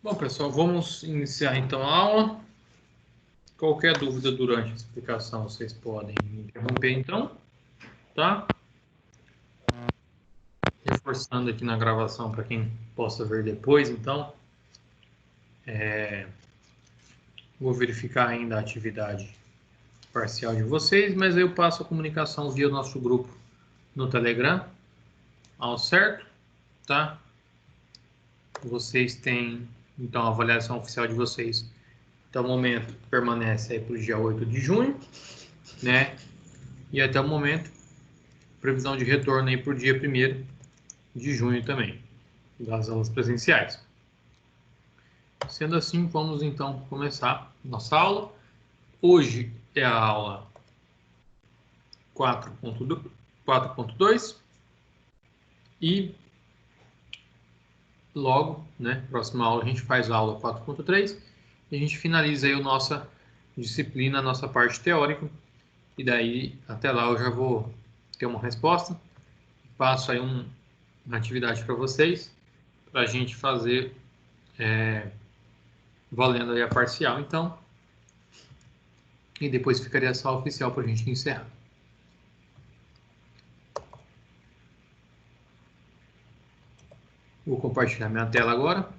Bom, pessoal, vamos iniciar então a aula. Qualquer dúvida durante a explicação, vocês podem me interromper então, tá? Reforçando aqui na gravação para quem possa ver depois, então. Vou verificar ainda a atividade parcial de vocês, mas eu passo a comunicação via nosso grupo no Telegram, ao certo, tá? Vocês têm, então, a avaliação oficial de vocês, até o momento, permanece aí para o dia 8 de junho, né? E até o momento, previsão de retorno aí para o dia 1º de junho também, das aulas presenciais. Sendo assim, vamos então começar nossa aula. Hoje é a aula 4.2 e logo, né, próxima aula a gente faz a aula 4.3 e a gente finaliza aí a nossa disciplina, a nossa parte teórica, e daí até lá eu já vou ter uma resposta, passo aí uma atividade para vocês, para a gente fazer valendo aí a parcial, então, e depois ficaria só a oficial para a gente encerrar. Vou compartilhar minha tela agora.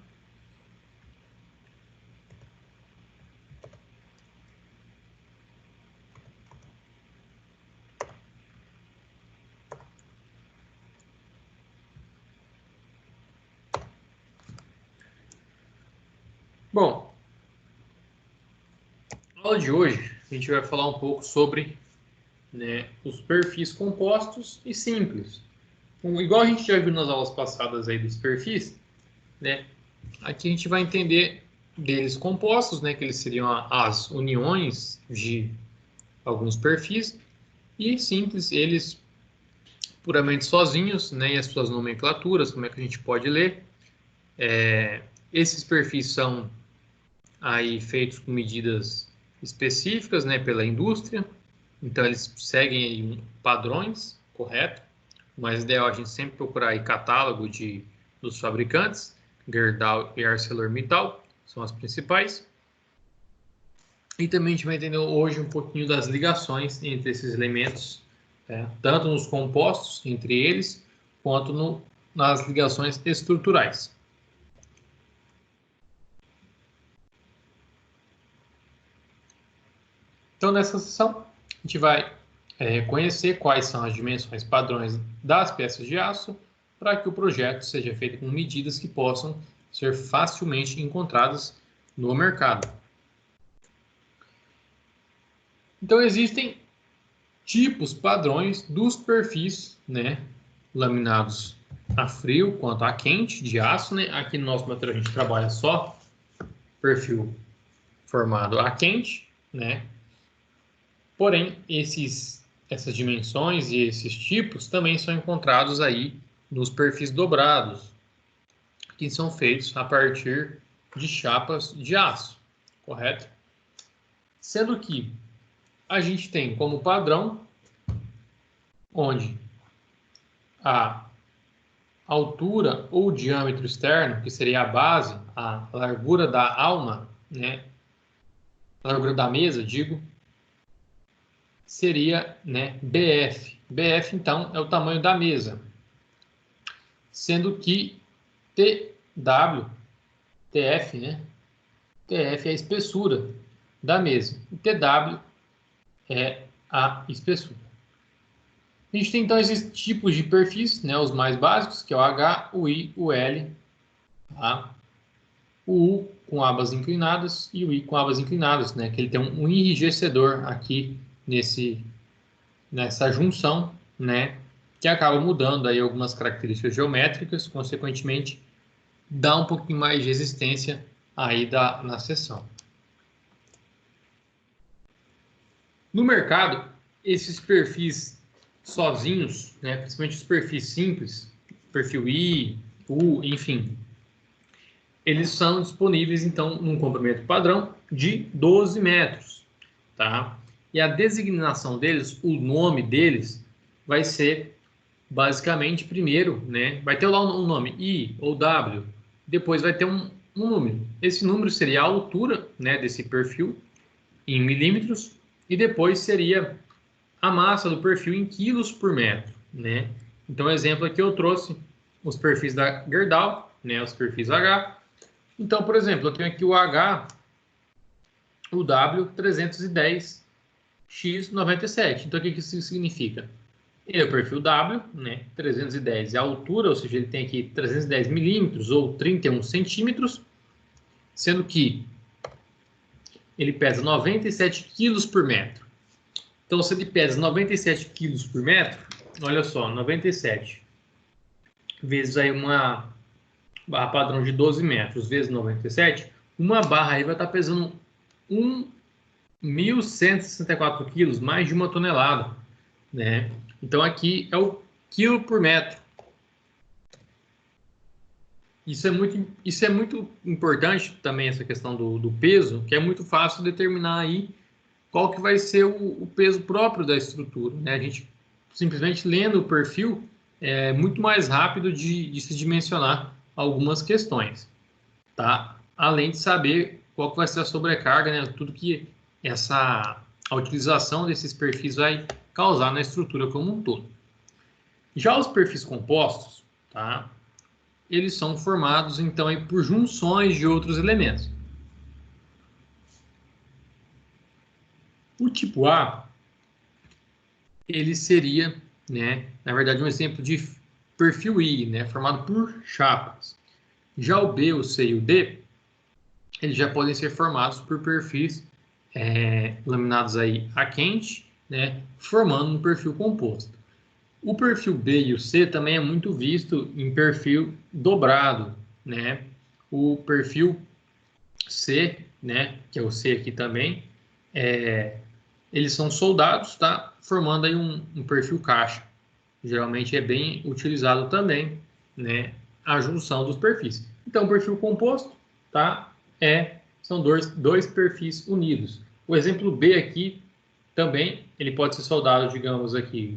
Bom, na aula de hoje a gente vai falar um pouco sobre, né, os perfis compostos e simples. Igual a gente já viu nas aulas passadas aí dos perfis, né, aqui a gente vai entender deles compostos, né, que eles seriam as uniões de alguns perfis, e simples, eles puramente sozinhos, né, e as suas nomenclaturas, como é que a gente pode ler. Esses perfis são aí feitos com medidas específicas, né, pela indústria, então eles seguem aí padrões, correto? Mas ideal a gente sempre procurar aí catálogo dos fabricantes, Gerdau e ArcelorMittal, são as principais. E também a gente vai entender hoje um pouquinho das ligações entre esses elementos, tanto nos compostos entre eles, quanto nas ligações estruturais. Então, nessa sessão, a gente vai conhecer quais são as dimensões padrões das peças de aço para que o projeto seja feito com medidas que possam ser facilmente encontradas no mercado. Então, existem tipos padrões dos perfis, né, laminados a frio quanto a quente de aço, né? Aqui no nosso material a gente trabalha só perfil formado a quente, né? Porém, essas dimensões e esses tipos também são encontrados aí nos perfis dobrados, que são feitos a partir de chapas de aço, correto? Sendo que a gente tem como padrão onde a altura ou diâmetro externo, que seria a base, a largura da alma, né? A largura da mesa, digo, seria, né, BF. BF, então, é o tamanho da mesa. Sendo que TW, TF, né? TF é a espessura da mesa. E TW é a espessura. A gente tem, então, esses tipos de perfis, né, os mais básicos, que é o H, o I, o L, tá? O U com abas inclinadas e o I com abas inclinadas, né? Que ele tem um enrijecedor aqui nessa junção, né, que acaba mudando aí algumas características geométricas, consequentemente dá um pouquinho mais de resistência aí na seção. No mercado, esses perfis sozinhos, né, principalmente os perfis simples, perfil I, U, enfim, eles são disponíveis então num comprimento padrão de 12 metros, tá? E a designação deles, o nome deles, vai ser basicamente primeiro, né? Vai ter lá um nome I ou W, depois vai ter um um número. Esse número seria a altura, né, desse perfil em milímetros e depois seria a massa do perfil em quilos por metro, né? Então, exemplo aqui eu trouxe os perfis da Gerdau, né, os perfis H. Então, por exemplo, eu tenho aqui o H, o W 310 X97. Então, o que isso significa? Ele é o perfil W, né, 310 é a altura, ou seja, ele tem aqui 310 milímetros ou 31 centímetros, sendo que ele pesa 97 quilos por metro. Então, se ele pesa 97 quilos por metro, olha só, 97 vezes aí uma barra padrão de 12 metros vezes 97, uma barra aí vai estar pesando 1.164 quilos, mais de 1 tonelada, né? Então, aqui é o quilo por metro. Isso é muito importante também, essa questão do peso, que é muito fácil determinar aí qual que vai ser o peso próprio da estrutura, né? A gente simplesmente lendo o perfil é muito mais rápido de se dimensionar algumas questões, tá? Além de saber qual que vai ser a sobrecarga, né? Tudo que a utilização desses perfis vai causar na estrutura como um todo. Já os perfis compostos, tá? Eles são formados então aí por junções de outros elementos. O tipo A, ele seria, né, na verdade, um exemplo de perfil I, né, formado por chapas. Já o B, o C e o D, eles já podem ser formados por perfis laminados aí a quente, né, formando um perfil composto. O perfil B e o C também é muito visto em perfil dobrado, né? O perfil C, né, que é o C aqui também, eles são soldados, tá? Formando aí um perfil caixa. Geralmente é bem utilizado também, né, a junção dos perfis. Então, o perfil composto, tá? São dois perfis unidos. O exemplo B aqui também, ele pode ser soldado, digamos aqui,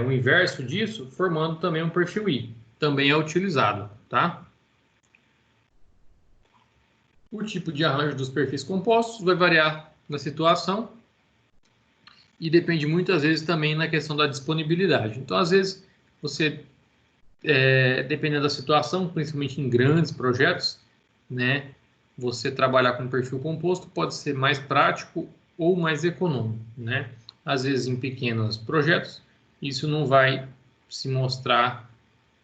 o inverso disso, formando também um perfil I. Também é utilizado, tá? O tipo de arranjo dos perfis compostos vai variar na situação e depende muitas vezes também na questão da disponibilidade. Então, às vezes, você, dependendo da situação, principalmente em grandes projetos, né, você trabalhar com perfil composto pode ser mais prático ou mais econômico, né? Às vezes, em pequenos projetos, isso não vai se mostrar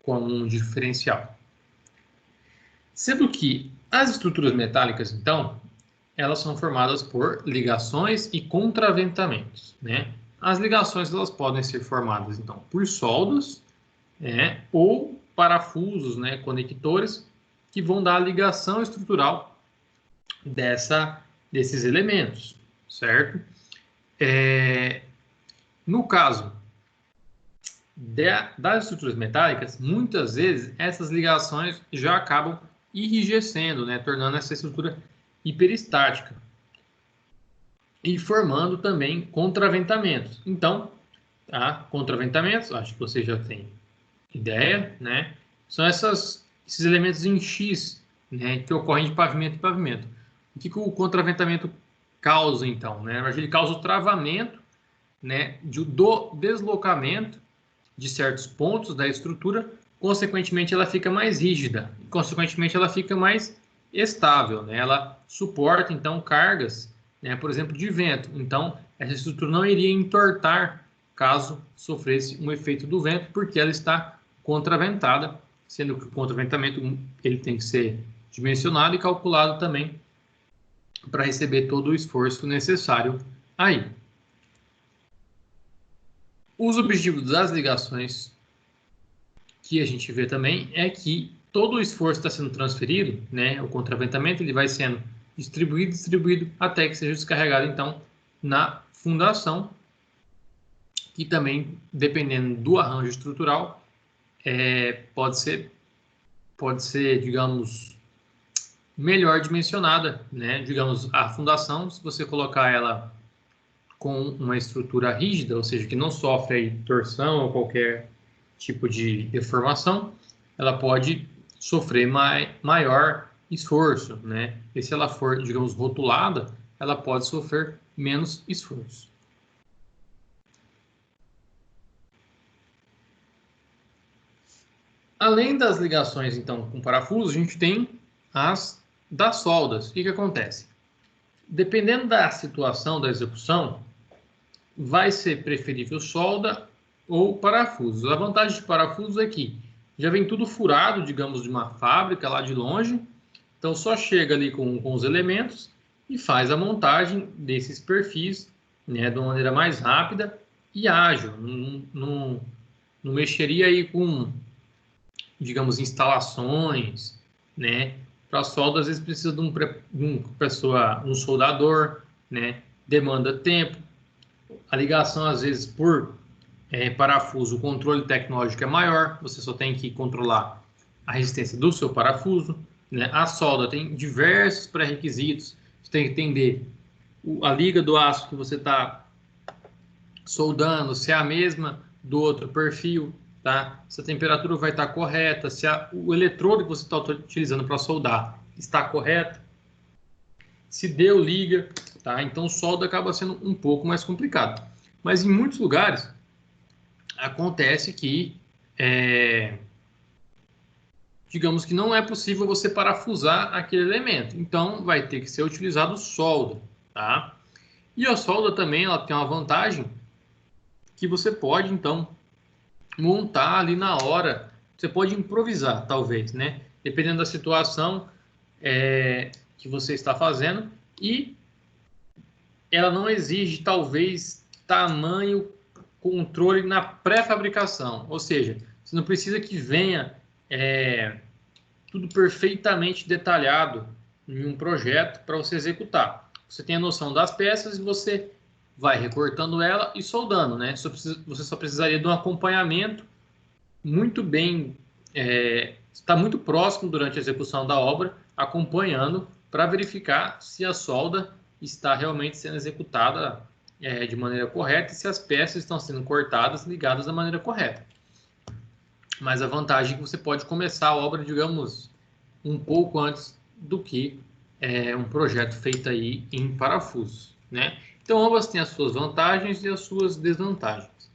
como um diferencial. Sendo que as estruturas metálicas, então, elas são formadas por ligações e contraventamentos, né? As ligações elas podem ser formadas, então, por soldas, ou parafusos, né, conectores, que vão dar a ligação estrutural desses elementos, certo? No caso das estruturas metálicas, muitas vezes essas ligações já acabam enrijecendo, né, tornando essa estrutura hiperestática e formando também contraventamentos. Então, contraventamentos, acho que você já tem ideia, né? São esses elementos em X, né, que ocorrem de pavimento em pavimento. O que o contraventamento causa, então? Né? Ele causa o travamento, né, do deslocamento de certos pontos da estrutura, consequentemente ela fica mais rígida, consequentemente ela fica mais estável, né? Ela suporta então cargas, né, por exemplo, de vento. Então essa estrutura não iria entortar caso sofresse um efeito do vento, porque ela está contraventada, sendo que o contraventamento ele tem que ser dimensionado e calculado também para receber todo o esforço necessário aí. Os objetivos das ligações que a gente vê também é que todo o esforço está sendo transferido, né? O contraventamento ele vai sendo distribuído até que seja descarregado então na fundação, que também dependendo do arranjo estrutural pode ser, digamos, melhor dimensionada, né? Digamos, a fundação, se você colocar ela com uma estrutura rígida, ou seja, que não sofre aí torção ou qualquer tipo de deformação, ela pode sofrer maior esforço, né? E se ela for, digamos, rotulada, ela pode sofrer menos esforço. Além das ligações, então, com parafuso, a gente tem as das soldas. O que acontece? Dependendo da situação da execução, vai ser preferível solda ou parafusos. A vantagem de parafusos é que já vem tudo furado, digamos, de uma fábrica lá de longe, então só chega ali com os elementos e faz a montagem desses perfis, né, de uma maneira mais rápida e ágil. Não mexeria aí com, digamos, instalações, né? Para solda, às vezes precisa de um soldador, né? Demanda tempo. A ligação, às vezes, por parafuso, o controle tecnológico é maior, você só tem que controlar a resistência do seu parafuso, né? A solda tem diversos pré-requisitos, você tem que entender a liga do aço que você está soldando, se é a mesma do outro perfil, tá? Se a temperatura vai estar correta, se o eletrodo que você está utilizando para soldar está correto, se deu liga, tá? Então solda acaba sendo um pouco mais complicado. Mas em muitos lugares acontece que, digamos que não é possível você parafusar aquele elemento. Então vai ter que ser utilizado solda, tá? E a solda também ela tem uma vantagem que você pode então montar ali na hora. Você pode improvisar, talvez, né? Dependendo da situação que você está fazendo. E ela não exige, talvez, tamanho, controle na pré-fabricação. Ou seja, você não precisa que venha tudo perfeitamente detalhado em um projeto para você executar. Você tem a noção das peças e você vai recortando ela e soldando, né? Você só precisaria de um acompanhamento muito bem, está muito próximo durante a execução da obra, acompanhando para verificar se a solda está realmente sendo executada de maneira correta e se as peças estão sendo cortadas, ligadas da maneira correta. Mas a vantagem é que você pode começar a obra, digamos, um pouco antes do que um projeto feito aí em parafusos, né? Então, ambas têm as suas vantagens e as suas desvantagens.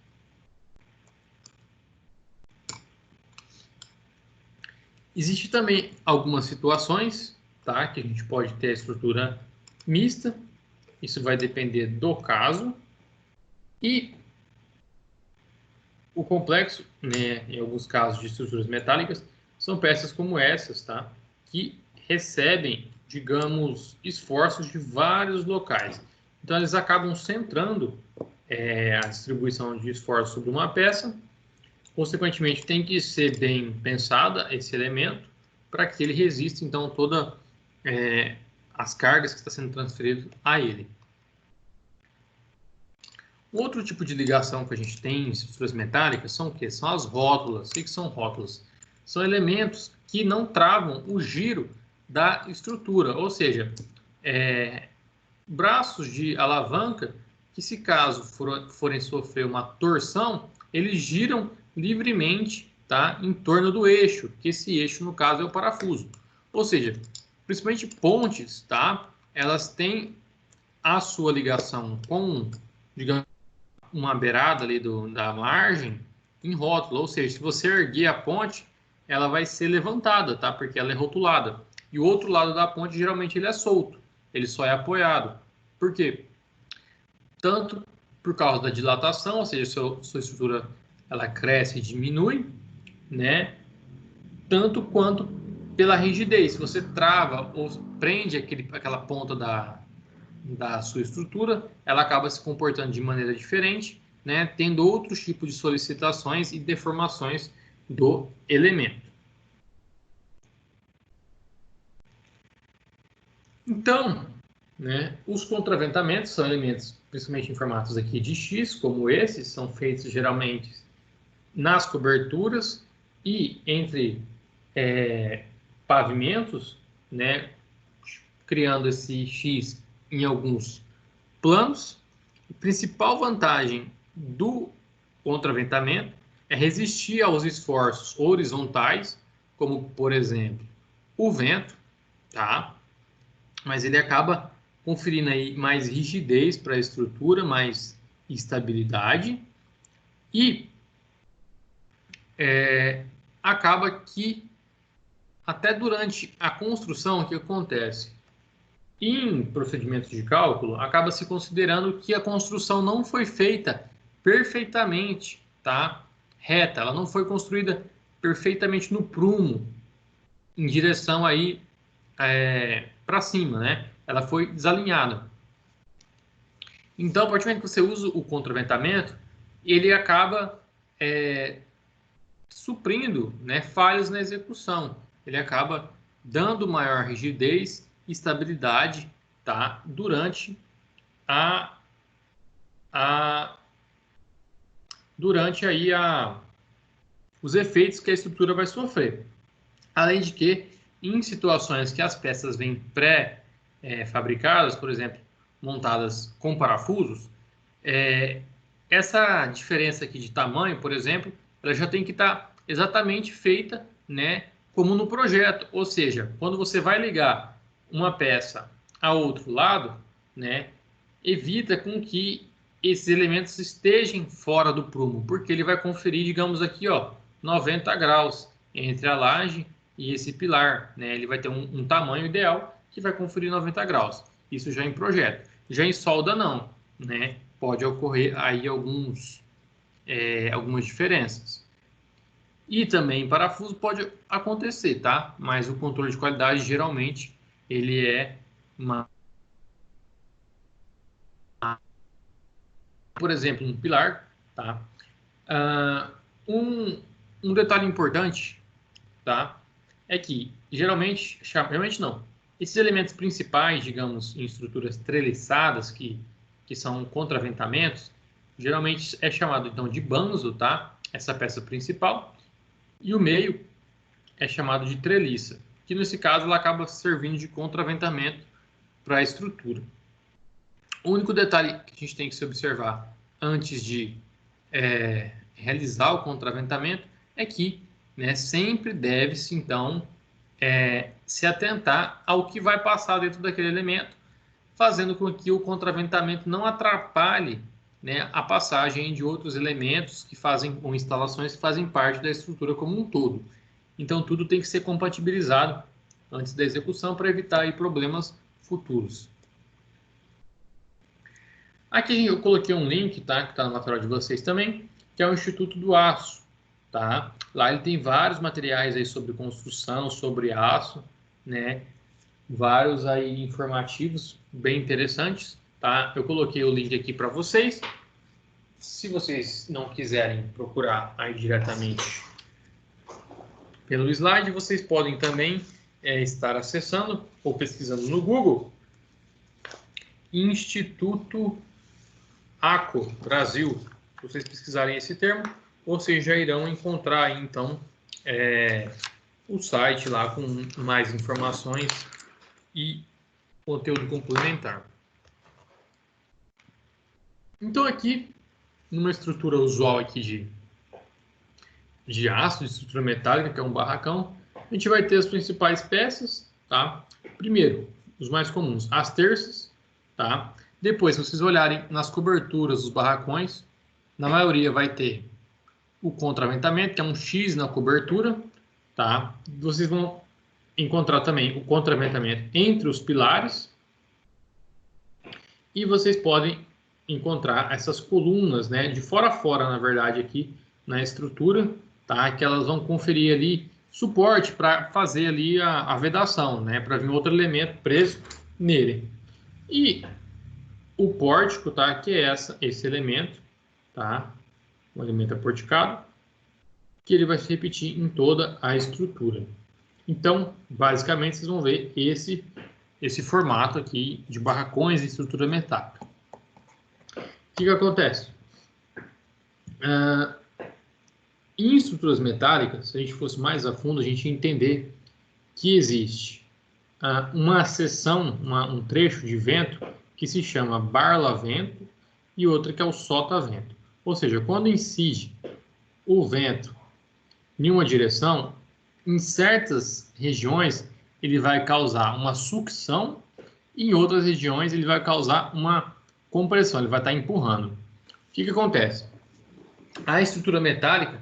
Existe também algumas situações, tá, que a gente pode ter a estrutura mista. Isso vai depender do caso. E o complexo, né, em alguns casos de estruturas metálicas, são peças como essas, tá, que recebem, digamos, esforços de vários locais. Então, eles acabam centrando a distribuição de esforço sobre uma peça. Consequentemente, tem que ser bem pensada esse elemento para que ele resista, então, todas as cargas que está sendo transferido a ele. Outro tipo de ligação que a gente tem em estruturas metálicas são o quê? São as rótulas. O que são rótulas? São elementos que não travam o giro da estrutura, ou seja, braços de alavanca que, se caso forem sofrer uma torção, eles giram livremente, tá, em torno do eixo, que esse eixo, no caso, é o parafuso. Ou seja, principalmente pontes, tá, elas têm a sua ligação com, digamos, uma beirada ali da margem em rótulo, ou seja, se você erguer a ponte, ela vai ser levantada, tá, porque ela é rotulada. E o outro lado da ponte, geralmente, ele é solto, ele só é apoiado. Por quê? Tanto por causa da dilatação, ou seja, sua estrutura ela cresce e diminui, né? Tanto quanto pela rigidez. Se você trava ou prende aquela ponta da sua estrutura, ela acaba se comportando de maneira diferente, né? Tendo outros tipos de solicitações e deformações do elemento. Então, né, os contraventamentos são elementos, principalmente em formatos aqui de X, como esses, são feitos geralmente nas coberturas e entre pavimentos, né, criando esse X em alguns planos. A principal vantagem do contraventamento é resistir aos esforços horizontais, como, por exemplo, o vento, tá? Mas ele acaba conferindo aí mais rigidez para a estrutura, mais estabilidade e acaba que até durante a construção, o que acontece? Em procedimentos de cálculo, acaba se considerando que a construção não foi feita perfeitamente, tá? Reta, ela não foi construída perfeitamente no prumo, em direção aí para cima, né? Ela foi desalinhada. Então, a partir do momento que você usa o contraventamento, ele acaba suprindo, né, falhas na execução. Ele acaba dando maior rigidez e estabilidade, tá, durante durante aí os efeitos que a estrutura vai sofrer. Além de que, em situações que as peças vêm pré-fabricadas, por exemplo, montadas com parafusos, essa diferença aqui de tamanho, por exemplo, ela já tem que estar exatamente feita, né, como no projeto. Ou seja, quando você vai ligar uma peça a outro lado, né, evita com que esses elementos estejam fora do prumo, porque ele vai conferir, digamos aqui, ó, 90 graus entre a laje e esse pilar, né? Ele vai ter um tamanho ideal que vai conferir 90 graus. Isso já em projeto. Já em solda, não, né? Pode ocorrer aí algumas diferenças. E também em parafuso pode acontecer, tá? Mas o controle de qualidade, geralmente, ele é por exemplo, um pilar, tá? Um detalhe importante, tá? É que geralmente não. Esses elementos principais, digamos, em estruturas treliçadas que são contraventamentos, geralmente é chamado então de banzo, tá? Essa peça principal, e o meio é chamado de treliça, que nesse caso ela acaba servindo de contraventamento para a estrutura. O único detalhe que a gente tem que se observar antes de realizar o contraventamento é que, né, sempre deve-se, então, se atentar ao que vai passar dentro daquele elemento, fazendo com que o contraventamento não atrapalhe, né, a passagem de outros elementos que fazem, ou instalações que fazem parte da estrutura como um todo. Então, tudo tem que ser compatibilizado antes da execução para evitar aí problemas futuros. Aqui eu coloquei um link, tá, que está no material de vocês também, que é o Instituto do Aço, tá? Lá ele tem vários materiais aí sobre construção, sobre aço, né? Vários aí informativos bem interessantes, tá? Eu coloquei o link aqui para vocês. Se vocês não quiserem procurar aí diretamente pelo slide, vocês podem também estar acessando ou pesquisando no Google Instituto ACO Brasil. Se vocês pesquisarem esse termo, vocês já irão encontrar aí, então, o site lá com mais informações e conteúdo complementar. Então, aqui, numa estrutura usual aqui de aço, de estrutura metálica, que é um barracão, a gente vai ter as principais peças, tá? Primeiro, os mais comuns, as terças, tá? Depois, se vocês olharem nas coberturas dos barracões, na maioria vai ter o contraventamento, que é um X na cobertura, tá? Vocês vão encontrar também o contraventamento entre os pilares e vocês podem encontrar essas colunas, né, de fora a fora, na verdade, aqui na estrutura, tá? Que elas vão conferir ali suporte para fazer ali a vedação, né, para vir outro elemento preso nele. E o pórtico, tá? Que é esse elemento, tá? Um elemento aporticado, que ele vai se repetir em toda a estrutura. Então, basicamente, vocês vão ver esse formato aqui de barracões de estrutura metálica. O que acontece? Em estruturas metálicas, se a gente fosse mais a fundo, a gente ia entender que existe uma seção, um trecho de vento que se chama barla-vento e outra que é o sota-vento. Ou seja, quando incide o vento em uma direção, em certas regiões ele vai causar uma sucção, e em outras regiões ele vai causar uma compressão, ele vai estar empurrando. O que acontece? A estrutura metálica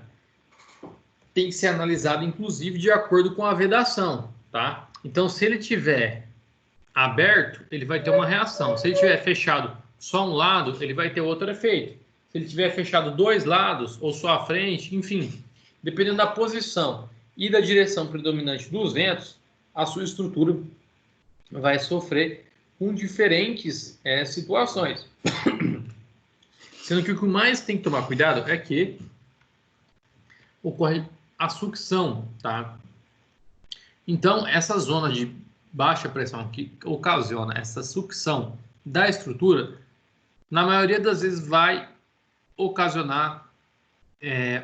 tem que ser analisada, inclusive, de acordo com a vedação, tá? Então, se ele tiver aberto, ele vai ter uma reação. Se ele tiver fechado só um lado, ele vai ter outro efeito. Se ele tiver fechado dois lados, ou só a frente, enfim, dependendo da posição e da direção predominante dos ventos, a sua estrutura vai sofrer com diferentes situações. Sendo que o que mais tem que tomar cuidado é que ocorre a sucção, tá? Então, essa zona de baixa pressão que ocasiona essa sucção da estrutura, na maioria das vezes vai ocasionar,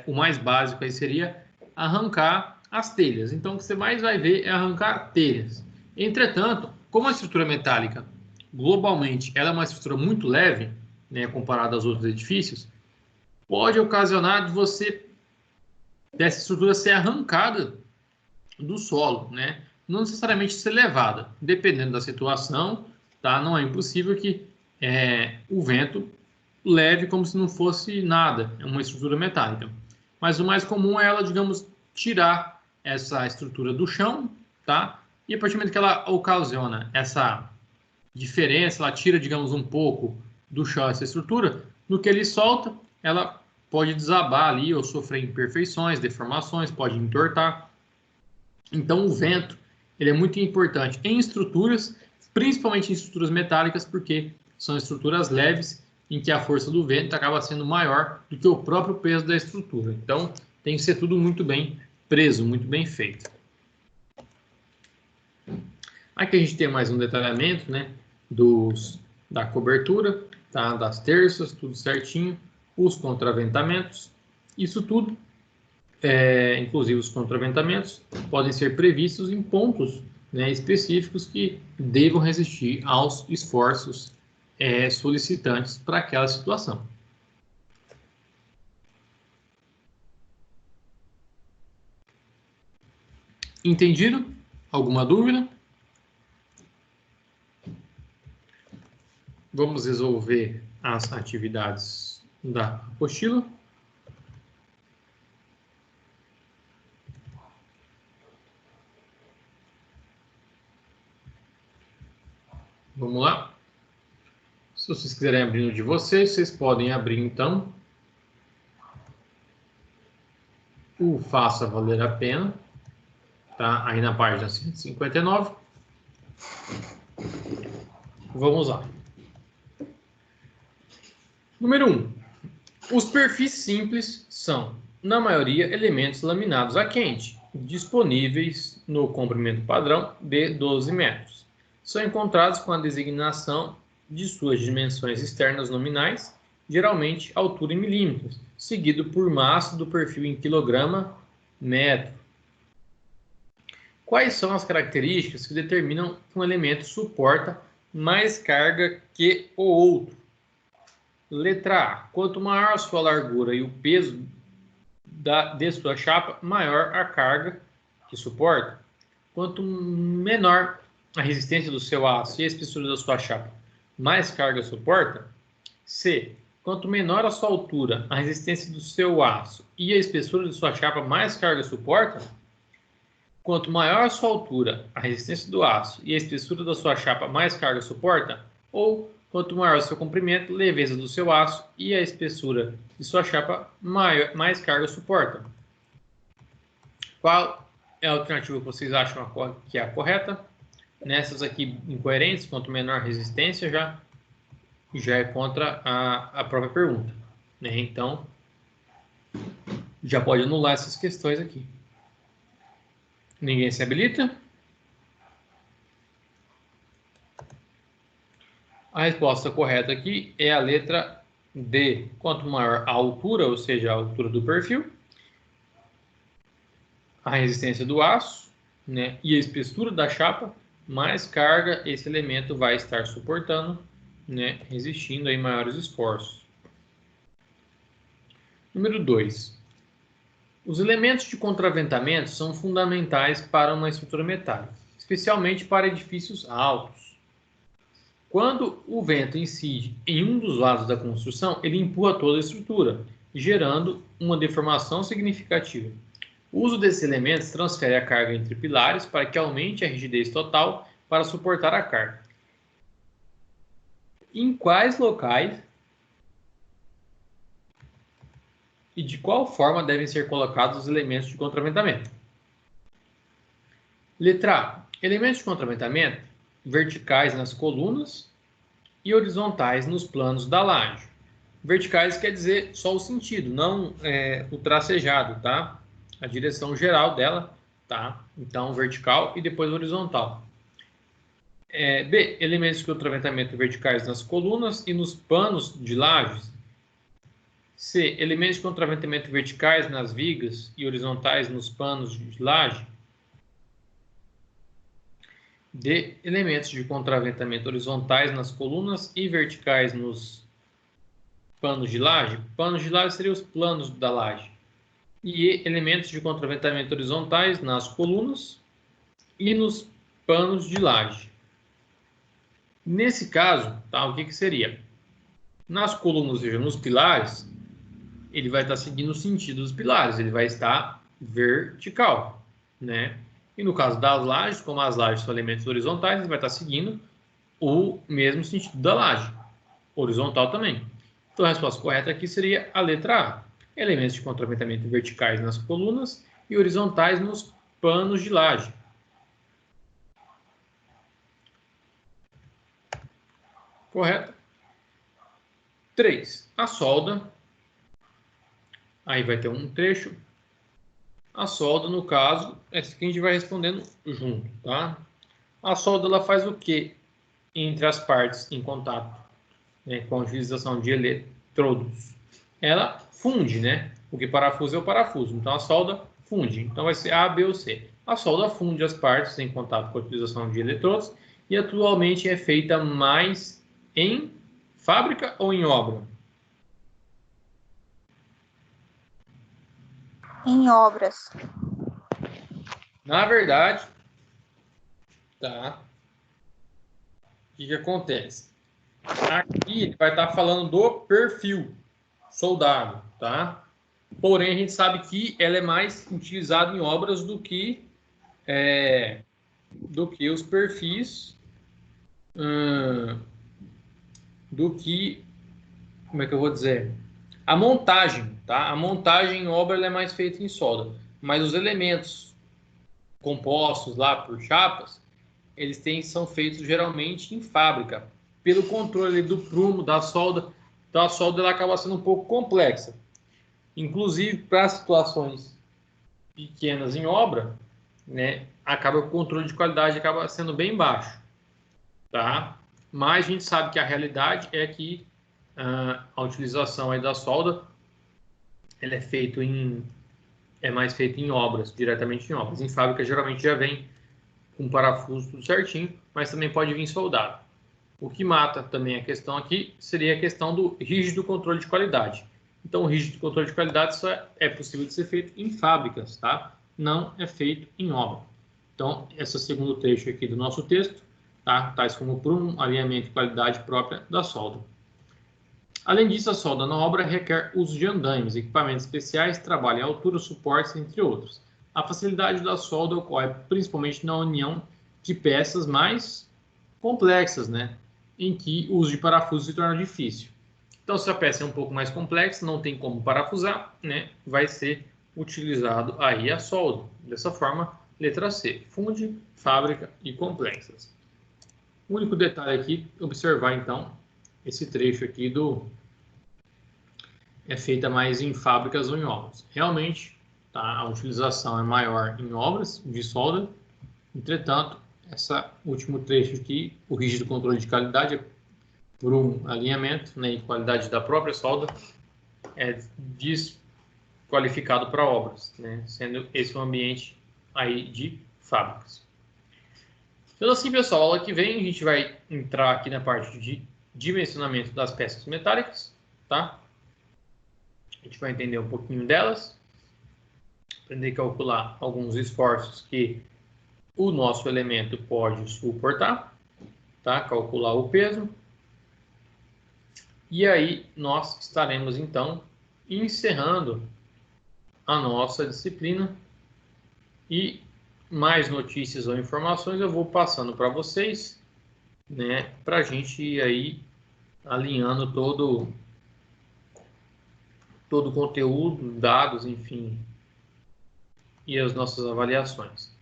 o mais básico aí seria arrancar as telhas. Então, o que você mais vai ver é arrancar telhas. Entretanto, como a estrutura metálica, globalmente, ela é uma estrutura muito leve, né, comparada aos outros edifícios, pode ocasionar de você, dessa estrutura ser arrancada do solo, né? Não necessariamente ser levada, dependendo da situação, tá? Não é impossível que o vento leve como se não fosse nada, é uma estrutura metálica. Mas o mais comum é ela, digamos, tirar essa estrutura do chão, tá? E a partir do momento que ela ocasiona essa diferença, ela tira, digamos, um pouco do chão essa estrutura, no que ele solta, ela pode desabar ali ou sofrer imperfeições, deformações, pode entortar. Então, o vento, ele é muito importante em estruturas, principalmente em estruturas metálicas, porque são estruturas leves, em que a força do vento acaba sendo maior do que o próprio peso da estrutura. Então, tem que ser tudo muito bem preso, muito bem feito. Aqui a gente tem mais um detalhamento, né, da cobertura, tá, das terças, tudo certinho, os contraventamentos, isso tudo, inclusive os contraventamentos, podem ser previstos em pontos, né, específicos que devam resistir aos esforços solicitantes para aquela situação. Entendido? Alguma dúvida? Vamos resolver as atividades da apostila. Vamos lá. Se vocês quiserem abrir no de vocês, vocês podem abrir então o Faça Valer a Pena, tá? Aí na página 159. Vamos lá. Número 1. Os perfis simples são, na maioria, elementos laminados a quente, disponíveis no comprimento padrão de 12 metros. São encontrados com a designação de suas dimensões externas nominais, geralmente altura em milímetros, seguido por massa do perfil em quilograma/metro. Quais são as características que determinam que um elemento suporta mais carga que o outro? Letra A. Quanto maior a sua largura e o peso de sua chapa, maior a carga que suporta. Quanto menor a resistência do seu aço e a espessura da sua chapa, mais carga suporta. C. Quanto menor a sua altura, a resistência do seu aço e a espessura de sua chapa, mais carga suporta. Quanto maior a sua altura, a resistência do aço e a espessura da sua chapa, mais carga suporta. Ou quanto maior o seu comprimento, leveza do seu aço e a espessura de sua chapa, mais carga suporta. Qual é a alternativa que vocês acham que é a correta? Nessas aqui incoerentes, quanto menor a resistência, já é contra a própria pergunta, né? Então, já pode anular essas questões aqui. Ninguém se habilita? A resposta correta aqui é a letra D. Quanto maior a altura, ou seja, a altura do perfil, a resistência do aço, né, e a espessura da chapa, mais carga esse elemento vai estar suportando, né, resistindo a maiores esforços. Número 2. Os elementos de contraventamento são fundamentais para uma estrutura metálica. especialmente para edifícios altos. Quando o vento incide em um dos lados da construção, ele empurra toda a estrutura, gerando uma deformação significativa. O uso desses elementos transfere a carga entre pilares para que aumente a rigidez total para suportar a carga. Em quais locais e de qual forma devem ser colocados os elementos de contraventamento? Letra A. Elementos de contraventamento verticais nas colunas e horizontais nos planos da laje. Verticais quer dizer só o sentido, não o tracejado, tá? A direção geral dela, tá? Então, vertical e depois horizontal. B. Elementos de contraventamento verticais nas colunas e nos panos de lajes. C. Elementos de contraventamento verticais nas vigas e horizontais nos panos de laje. D. Elementos de contraventamento horizontais nas colunas e verticais nos panos de laje. Panos de laje seriam os planos da laje. E E. Elementos de contraventamento horizontais nas colunas e nos panos de laje. Nesse caso, tá, o que seria? Nas colunas, ou seja, nos pilares, ele vai estar seguindo o sentido dos pilares, ele vai estar vertical, né? E no caso das lajes, como as lajes são elementos horizontais, ele vai estar seguindo o mesmo sentido da laje, horizontal também. Então a resposta correta aqui seria a letra A. Elementos de contraventamento verticais nas colunas e horizontais nos panos de laje. Correto? 3. A solda. Aí vai ter um trecho. A solda, no caso, é isso que a gente vai respondendo junto, tá? A solda, ela faz o quê entre as partes em contato, né, com a utilização de eletrodos? Ela funde, né? Porque parafuso é o parafuso. Então, a solda funde. Então, vai ser A, B ou C. A solda funde as partes em contato com a utilização de eletrodos e atualmente é feita mais em fábrica ou em obra? Em obras. Na verdade, tá? O que acontece? Aqui ele vai estar falando do perfil soldado, tá? Porém, a gente sabe que ela é mais utilizada em obras do que os perfis, do que, como é que eu vou dizer? A montagem, tá? A montagem em obra ela é mais feita em solda, mas os elementos compostos lá por chapas, são feitos geralmente em fábrica, pelo controle do prumo, da solda. Então a solda ela acaba sendo um pouco complexa. Inclusive para situações pequenas em obra, né, o controle de qualidade acaba sendo bem baixo, tá? Mas a gente sabe que a realidade é que a utilização aí da solda ela é mais feita em obras, diretamente em obras. Em fábrica geralmente já vem com parafuso tudo certinho, mas também pode vir soldado. O que mata também a questão aqui seria a questão do rígido controle de qualidade. Então, o rígido controle de qualidade só é possível de ser feito em fábricas, tá? Não é feito em obra. Então, esse segundo trecho aqui do nosso texto, tá? Tais como prumo, alinhamento e qualidade própria da solda. Além disso, a solda na obra requer uso de andaimes, equipamentos especiais, trabalho em altura, suportes, entre outros. A facilidade da solda ocorre principalmente na união de peças mais complexas, né? Em que o uso de parafuso se torna difícil. Então, se a peça é um pouco mais complexa, não tem como parafusar, né? Vai ser utilizado aí a solda. Dessa forma, letra C, funde, fábrica e complexas. O único detalhe aqui, observar então esse trecho aqui é feita mais em fábricas ou em obras. Realmente, tá, a utilização é maior em obras de solda, entretanto, esse último trecho aqui, o rígido controle de qualidade por um alinhamento, né, e qualidade da própria solda, é desqualificado para obras, né, sendo esse um ambiente aí de fábricas. Então assim, pessoal, aula que vem a gente vai entrar aqui na parte de dimensionamento das peças metálicas, tá? A gente vai entender um pouquinho delas, aprender a calcular alguns esforços que o nosso elemento pode suportar, tá? Calcular o peso. E aí nós estaremos então encerrando a nossa disciplina e mais notícias ou informações eu vou passando para vocês, né? Para a gente ir aí alinhando todo o conteúdo, dados, enfim, e as nossas avaliações.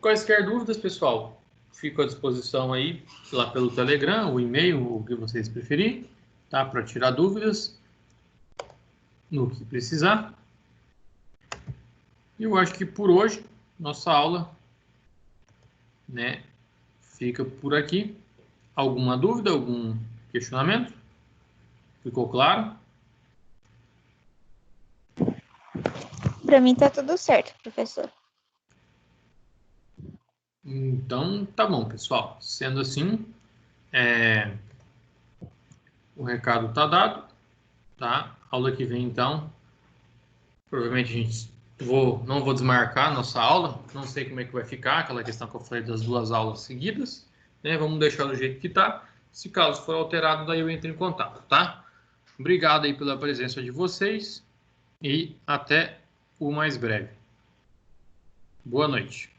Quaisquer dúvidas, pessoal, fico à disposição aí lá pelo Telegram, o e-mail, o que vocês preferirem, tá? Para tirar dúvidas no que precisar. E eu acho que por hoje, nossa aula, né, fica por aqui. Alguma dúvida, algum questionamento? Ficou claro? Para mim tá tudo certo, professor. Então, tá bom, pessoal. Sendo assim, o recado tá dado, tá? Aula que vem, então, provavelmente a gente não vou desmarcar a nossa aula, não sei como é que vai ficar, aquela questão que eu falei das 2 aulas seguidas, né? Vamos deixar do jeito que tá. Se caso for alterado, daí eu entro em contato, tá? Obrigado aí pela presença de vocês e até o mais breve. Boa noite.